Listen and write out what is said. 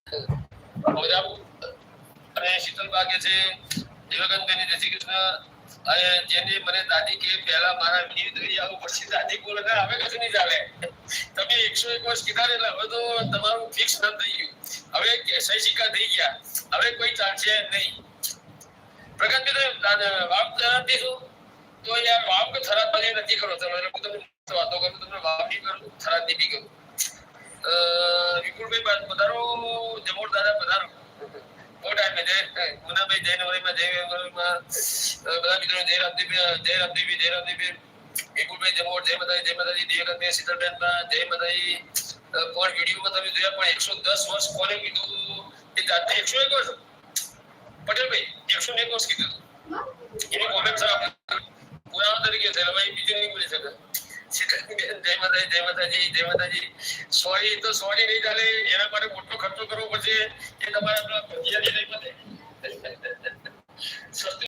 મજા અને શીતલ બાગે છે દેવગનબેન જય શ્રી કૃષ્ણ જેને મને દાદી કે પહેલા મારા વિડીયો જોઈ આવું પછી દાદી બોલે ના હવે કશું નહીં ચાલે તમે 101 વર્ષ કીધા એટલે હવે તો તમારું ફિક્સ ન થઈ ગયું હવે સહી સિક્કા થઈ ગયા હવે કોઈ ચાલશે નહીં પ્રગતિબેન વાવ જણાવતી છું તો યાર વાવ કે થરાદ બાજુ નથી કરો તમે તમને વાતો કરું તમને વાવ નહીં કરું થરાદ ની બી કરું વિપુલભાઈ પધારો જમોર દાદા પધારો બહુ ટાઈમે જય મુનાભાઈ જય નવરીમાં બધા મિત્રો જય રામદેવી વિપુલભાઈ જમોર જય માતાજી દેવગનબેન શીતલબેન જય માતાજી કોણ વિડીયોમાં તમે જોયા પણ 110 વર્ષ કોને કીધું એ જાતે 101 વર્ષ પટેલભાઈ 101 વર્ષ કીધું એની કોમેન્ટ પુરાવા તરીકે છે ભાઈ બીજું નહીં બોલી શકે જય માતાજી સોરી તો સોરી નહીં ચાલે એના માટે મોટો ખર્ચો કરવો પડશે એ તમારે